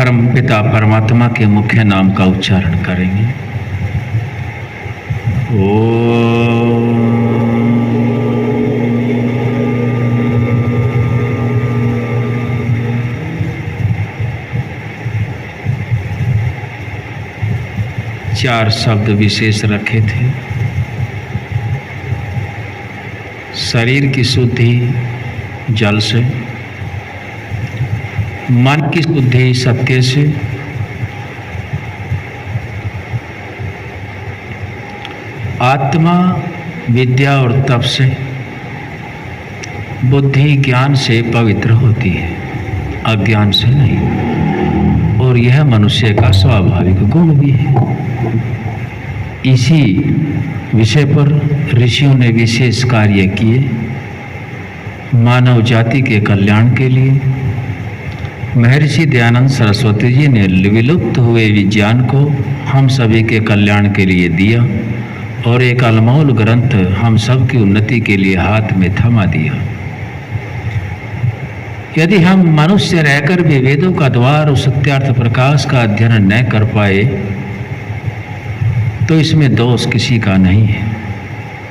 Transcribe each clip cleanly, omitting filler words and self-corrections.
परम पिता परमात्मा के मुख्य नाम का उच्चारण करेंगे। चार शब्द विशेष रखे थे। शरीर की शुद्धि जल से, मन की शुद्धि सत्य से, आत्मा विद्या और तप से, बुद्धि ज्ञान से पवित्र होती है, अज्ञान से नहीं। और यह मनुष्य का स्वाभाविक गुण भी है। इसी विषय पर ऋषियों ने विशेष कार्य किए। मानव जाति के कल्याण के लिए महर्षि दयानंद सरस्वती जी ने विलुप्त हुए विज्ञान को हम सभी के कल्याण के लिए दिया और एक अनमोल ग्रंथ हम सब की उन्नति के लिए हाथ में थमा दिया। यदि हम मनुष्य रहकर भी वेदों का द्वार और सत्यार्थ प्रकाश का अध्ययन न कर पाए तो इसमें दोष किसी का नहीं है।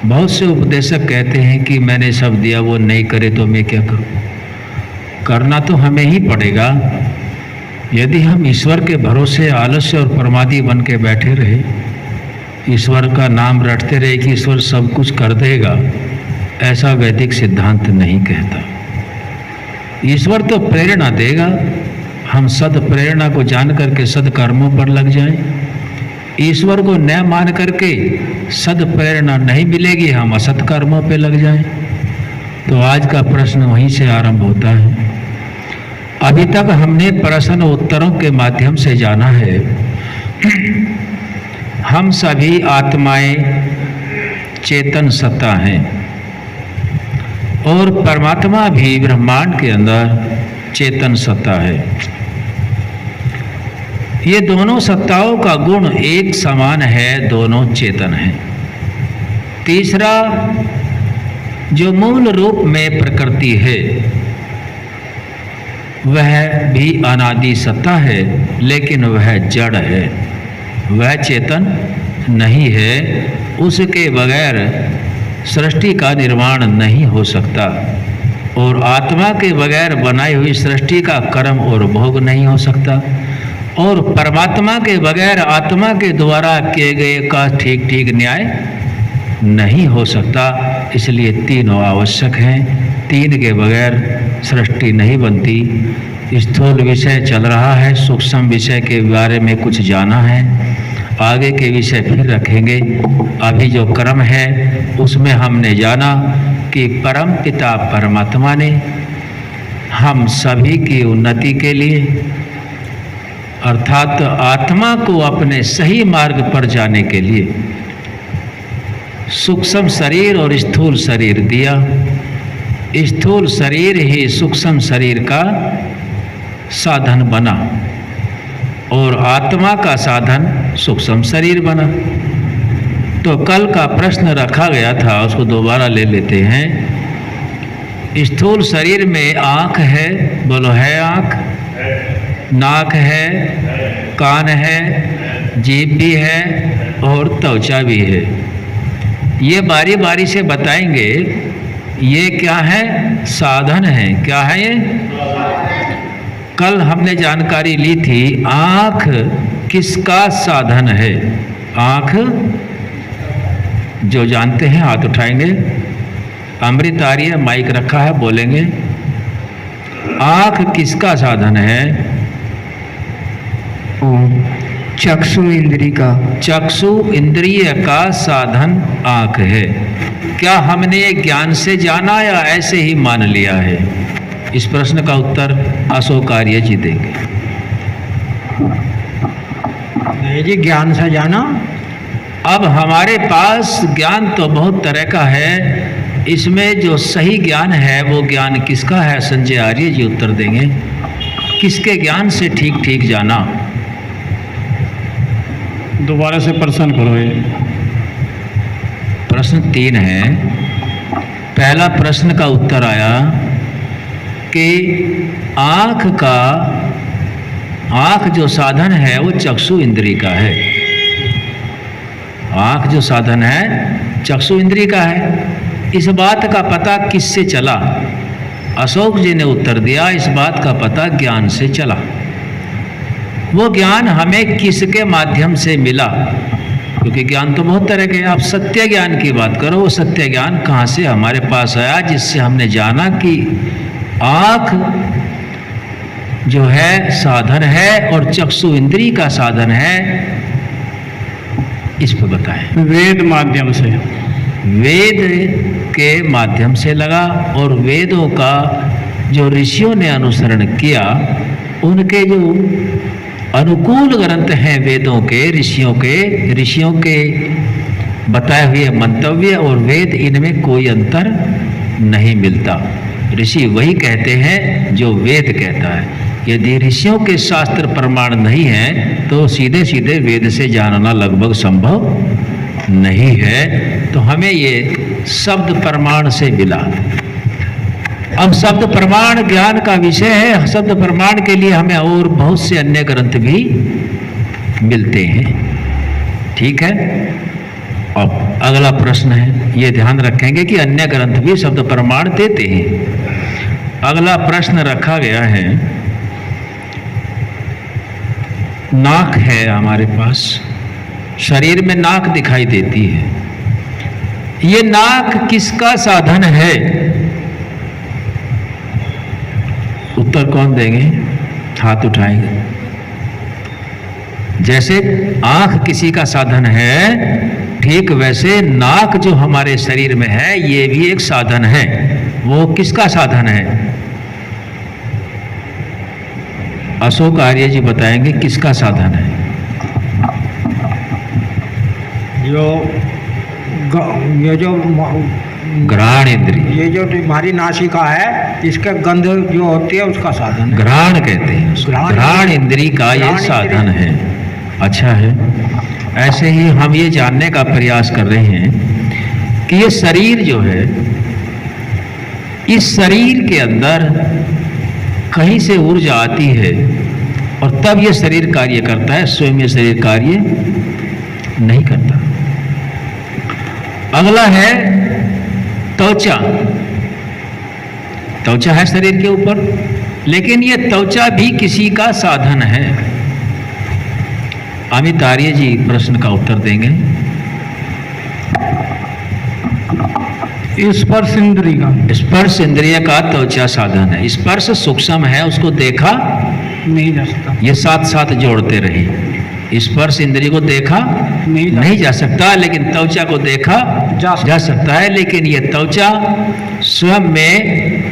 बहुत से उपदेशक कहते हैं कि मैंने सब दिया, वो नहीं करे तो मैं क्या करूं। करना तो हमें ही पड़ेगा। यदि हम ईश्वर के भरोसे आलस्य और प्रमादी बन के बैठे रहे, ईश्वर का नाम रटते रहे कि ईश्वर सब कुछ कर देगा, ऐसा वैदिक सिद्धांत नहीं कहता। ईश्वर तो प्रेरणा देगा। हम सद प्रेरणा को जान करके सदकर्मों पर लग जाएं। ईश्वर को न मान करके सद प्रेरणा नहीं मिलेगी, हम असत कर्मों पे लग जाएं। तो आज का प्रश्न वहीं से आरंभ होता है। अभी तक हमने प्रश्न उत्तरों के माध्यम से जाना है हम सभी आत्माएं चेतन सत्ता हैं और परमात्मा भी ब्रह्मांड के अंदर चेतन सत्ता है। ये दोनों सत्ताओं का गुण एक समान है, दोनों चेतन हैं। तीसरा, जो मूल रूप में प्रकृति है वह भी अनादि सत्ता है, लेकिन वह जड़ है, वह चेतन नहीं है। उसके बगैर सृष्टि का निर्माण नहीं हो सकता और आत्मा के बगैर बनाई हुई सृष्टि का कर्म और भोग नहीं हो सकता और परमात्मा के बगैर आत्मा के द्वारा किए गए का ठीक ठीक न्याय नहीं हो सकता। इसलिए तीनों आवश्यक हैं। तीन के बगैर सृष्टि नहीं बनती। स्थूल विषय चल रहा है, सूक्ष्म विषय के बारे में कुछ जाना है, आगे के विषय फिर रखेंगे। अभी जो क्रम है उसमें हमने जाना कि परम पिता परमात्मा ने हम सभी की उन्नति के लिए अर्थात आत्मा को अपने सही मार्ग पर जाने के लिए सूक्ष्म शरीर और स्थूल शरीर दिया। स्थूल शरीर ही सूक्ष्म शरीर का साधन बना और आत्मा का साधन सूक्ष्म शरीर बना। तो कल का प्रश्न रखा गया था, उसको दोबारा ले लेते हैं। स्थूल शरीर में आँख है, बोलो है आँख, नाक है, कान है, जीभ भी है और त्वचा भी है। ये बारी बारी से बताएंगे ये क्या है, साधन है। क्या है ये? कल हमने जानकारी ली थी आँख किसका साधन है। आँख जो जानते हैं हाथ उठाएंगे। अमृत आर्य माइक रखा है, बोलेंगे आँख किसका साधन है? चक्षु इंद्रिय का। चक्षु इंद्रिय का साधन आँख है। क्या हमने ज्ञान से जाना या ऐसे ही मान लिया है? इस प्रश्न का उत्तर अशोक आर्य जी देंगे। नहीं जी, ज्ञान से जाना। अब हमारे पास ज्ञान तो बहुत तरह का है, इसमें जो सही ज्ञान है वो ज्ञान किसका है? संजय आर्य जी उत्तर देंगे। किसके ज्ञान से ठीक ठीक जाना? दोबारा से प्रश्न करो। ये प्रश्न 3 है। पहला प्रश्न का उत्तर आया कि आँख का आँख जो साधन है वो चक्षु इंद्री का है। आँख जो साधन है चक्षु इंद्री का है। इस बात का पता किससे चला? अशोक जी ने उत्तर दिया, इस बात का पता ज्ञान से चला। वो ज्ञान हमें किसके माध्यम से मिला? क्योंकि ज्ञान तो बहुत तरह के हैं। आप सत्य ज्ञान की बात करो, वो सत्य ज्ञान कहाँ से हमारे पास आया जिससे हमने जाना कि आँख जो है साधन है और चक्षु इंद्री का साधन है? इस पर बताएं। वेद माध्यम से। वेद के माध्यम से लगा, और वेदों का जो ऋषियों ने अनुसरण किया, उनके जो अनुकूल ग्रंथ हैं वेदों के, ऋषियों के बताए हुए मंतव्य और वेद, इनमें कोई अंतर नहीं मिलता। ऋषि वही कहते हैं जो वेद कहता है। यदि ऋषियों के शास्त्र प्रमाण नहीं है तो सीधे सीधे वेद से जानना लगभग संभव नहीं है। तो हमें ये शब्द प्रमाण से मिला। अब शब्द प्रमाण ज्ञान का विषय है। शब्द प्रमाण के लिए हमें और बहुत से अन्य ग्रंथ भी मिलते हैं। ठीक है। अब अगला प्रश्न है, ये ध्यान रखेंगे कि अन्य ग्रंथ भी शब्द प्रमाण देते हैं। अगला प्रश्न रखा गया है, नाक है हमारे पास, शरीर में नाक दिखाई देती है। ये नाक किसका साधन है? उत्तर कौन देंगे? हाथ उठाएंगे। जैसे आंख किसी का साधन है, ठीक वैसे नाक जो हमारे शरीर में है ये भी एक साधन है। वो किसका साधन है? अशोक आर्य जी बताएंगे किसका साधन है। ये जो घ्राण इंद्रिय, ये जो हमारी नासिका है, इसका गंध जो होती है उसका साधन है। घ्राण कहते हैं उसको। घ्राण इंद्रिय का ये साधन है। अच्छा है। ऐसे ही हम ये जानने का प्रयास कर रहे हैं कि ये शरीर जो है, इस शरीर के अंदर कहीं से ऊर्जा आती है और तब ये शरीर कार्य करता है, स्वयं ये शरीर कार्य नहीं करता। अगला है त्वचा। त्वचा है शरीर के ऊपर, लेकिन ये त्वचा भी किसी का साधन है। अमित आर्य जी प्रश्न का उत्तर देंगे। स्पर्श इंद्रिय का। स्पर्श इंद्रिय का त्वचा साधन है। स्पर्श सूक्ष्म है, उसको देखा नहीं जा सकता। ये साथ साथ जोड़ते रहे। स्पर्श इंद्रिय को देखा नहीं जा सकता, लेकिन त्वचा को देखा जा सकता है। लेकिन ये त्वचा स्वयं में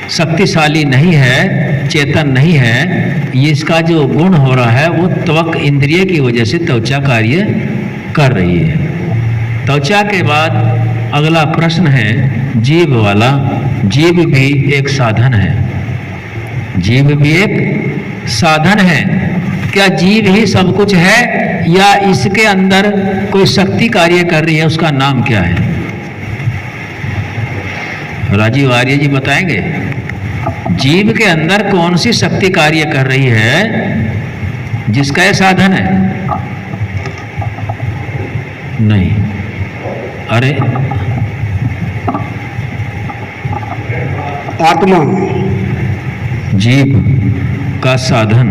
शक्तिशाली नहीं है, चेतन नहीं है। ये इसका जो गुण हो रहा है वो त्वक इंद्रिय की वजह से त्वचा कार्य कर रही है। त्वचा के बाद अगला प्रश्न है जीभ वाला। जीभ भी एक साधन है। जीभ भी एक साधन है। क्या जीभ ही सब कुछ है या इसके अंदर कोई शक्ति कार्य कर रही है? उसका नाम क्या है? राजीव आर्य जी बताएंगे। जीभ के अंदर कौन सी शक्ति कार्य कर रही है जिसका यह साधन है? नहीं। अरे आत्मा। जीभ का साधन,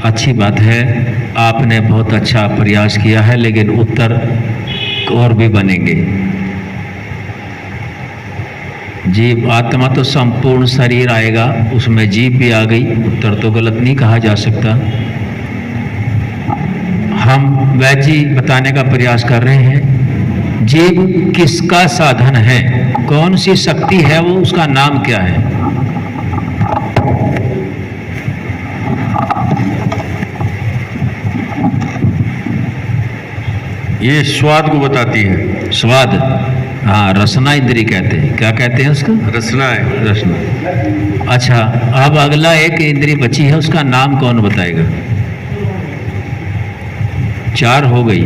अच्छी बात है। आपने बहुत अच्छा प्रयास किया है, लेकिन उत्तर और भी बनेंगे। जीभ, आत्मा तो संपूर्ण शरीर आएगा, उसमें जीभ भी आ गई। उत्तर तो गलत नहीं कहा जा सकता। हम वैजी बताने का प्रयास कर रहे हैं। जीभ किसका साधन है? कौन सी शक्ति है वो? उसका नाम क्या है? ये स्वाद को बताती है। स्वाद, हाँ, रसना इंद्री कहते हैं। क्या कहते हैं उसको? रसना है। रसना। अच्छा, अब अगला एक इंद्री बची है, उसका नाम कौन बताएगा? 4 हो गई,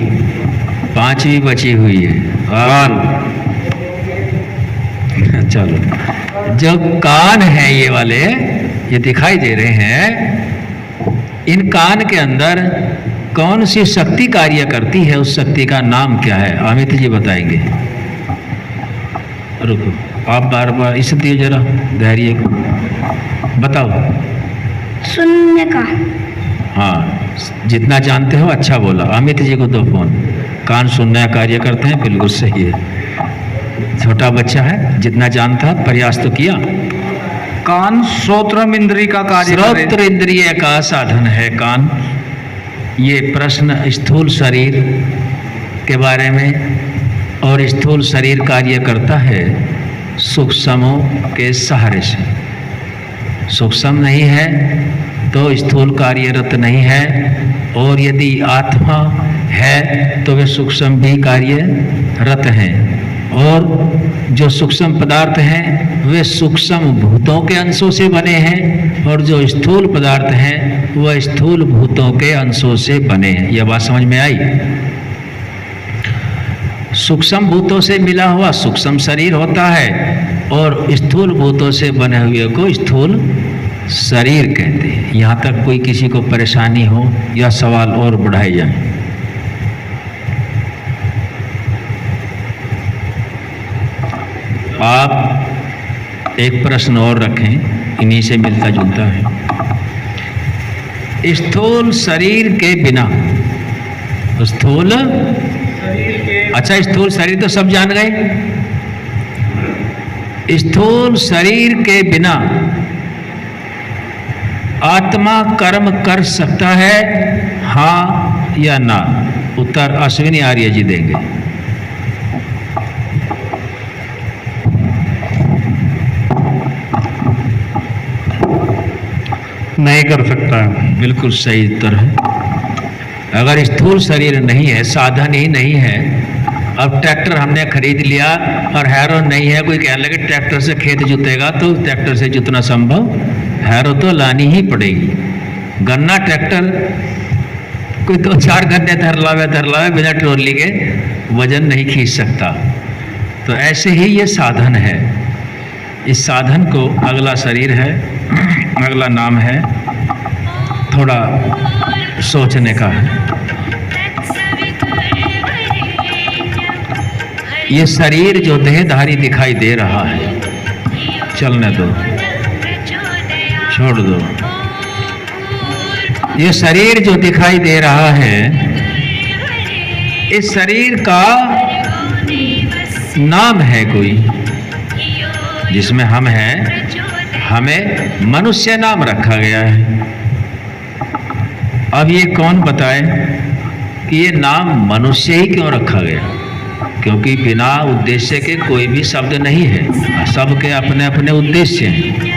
5वीं बची हुई है। कान। चलो, जो कान है ये वाले, ये दिखाई दे रहे हैं, इन कान के अंदर कौन सी शक्ति कार्य करती है, उस शक्ति का नाम क्या है? अमित जी बताएंगे। रुको, आप बार बार इसे दिए जरा धैर्य को, बताओ। सुनने का। हाँ, जितना जानते हो अच्छा बोला। अमित जी को दो फोन। कान सुनने का कार्य करते हैं, बिल्कुल सही है। छोटा बच्चा है, जितना जानता प्रयास तो किया। कान श्रोत्रम इंद्री का कार्य करे। श्रोत्र इंद्रिय का साधन है कान। ये प्रश्न स्थूल शरीर के बारे में, और स्थूल शरीर कार्य करता है सूक्ष्मों के सहारे से। सूक्ष्म नहीं है तो स्थूल कार्यरत नहीं है, और यदि आत्मा है तो वे सूक्ष्म भी कार्यरत हैं। और जो सूक्ष्म पदार्थ हैं वे सूक्ष्म भूतों के अंशों से बने हैं, और जो स्थूल पदार्थ हैं वह स्थूल भूतों के अंशों से बने हैं। यह बात समझ में आई? सूक्ष्म भूतों से मिला हुआ सूक्ष्म शरीर होता है, और स्थूल भूतों से बने हुए को स्थूल शरीर कहते हैं। यहाँ तक कोई किसी को परेशानी हो या सवाल और बढ़ाए जाए? आप एक प्रश्न और रखें, इन्हीं से मिलता जुलता है। स्थूल शरीर के बिना, स्थूल अच्छा स्थूल शरीर तो सब जान गए। स्थूल शरीर के बिना आत्मा कर्म कर सकता है, हाँ या ना? उत्तर अश्विनी आर्य जी देंगे। नहीं कर सकता है। बिल्कुल सही उत्तर है। अगर स्थूल शरीर नहीं है, साधन ही नहीं है, अब ट्रैक्टर हमने खरीद लिया और हैरो नहीं है, कोई कहने लगे ट्रैक्टर से खेत जुतेगा, तो ट्रैक्टर से जुतना संभव, हैरो तो लानी ही पड़ेगी। गन्ना ट्रैक्टर कोई 2-4 गन्ने धर लावे बिना ट्रॉली के वजन नहीं खींच सकता। तो ऐसे ही ये साधन है। इस साधन को अगला शरीर है, अगला नाम है, थोड़ा सोचने का है। ये शरीर जो देहधारी दिखाई दे रहा है, चलने दो, छोड़ दो। ये शरीर जो दिखाई दे रहा है, इस शरीर का नाम है कोई, जिसमें हम हैं, हमें मनुष्य नाम रखा गया है। अब ये कौन बताए कि ये नाम मनुष्य ही क्यों रखा गया? क्योंकि बिना उद्देश्य के कोई भी शब्द नहीं है, सबके अपने अपने उद्देश्य हैं।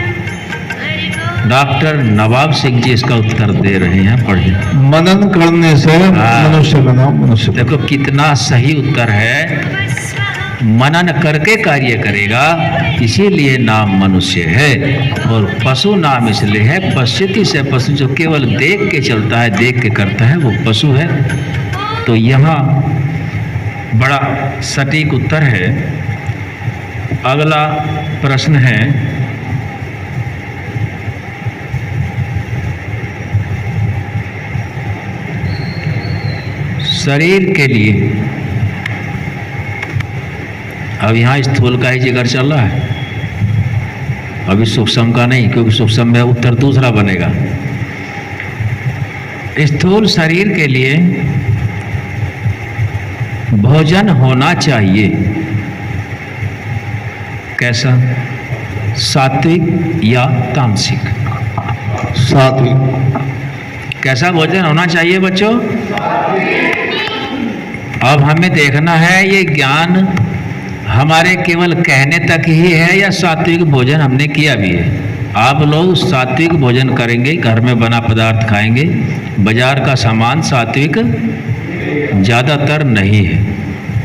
डॉक्टर नवाब सिंह जी इसका उत्तर दे रहे हैं, पढ़िए। मनन करने से मनुष्य का नाम मनुष्य। देखो कितना सही उत्तर है। मनन करके कार्य करेगा, इसीलिए नाम मनुष्य है। और पशु नाम इसलिए है, पश्यति से पशु, जो केवल देख के चलता है, देख के करता है, वो पशु है। तो यहाँ बड़ा सटीक उत्तर है। अगला प्रश्न है, शरीर के लिए, अब यहाँ स्थूल का ही जिक्र चल रहा है, अभी सूक्ष्म का नहीं, क्योंकि सूक्ष्म में उत्तर दूसरा बनेगा। स्थूल शरीर के लिए भोजन होना चाहिए कैसा? सात्विक या तामसिक? सात्विक। कैसा भोजन होना चाहिए बच्चों? अब हमें देखना है ये ज्ञान हमारे केवल कहने तक ही है या सात्विक भोजन हमने किया भी है। आप लोग सात्विक भोजन करेंगे, घर में बना पदार्थ खाएंगे, बाजार का सामान सात्विक ज़्यादातर नहीं है।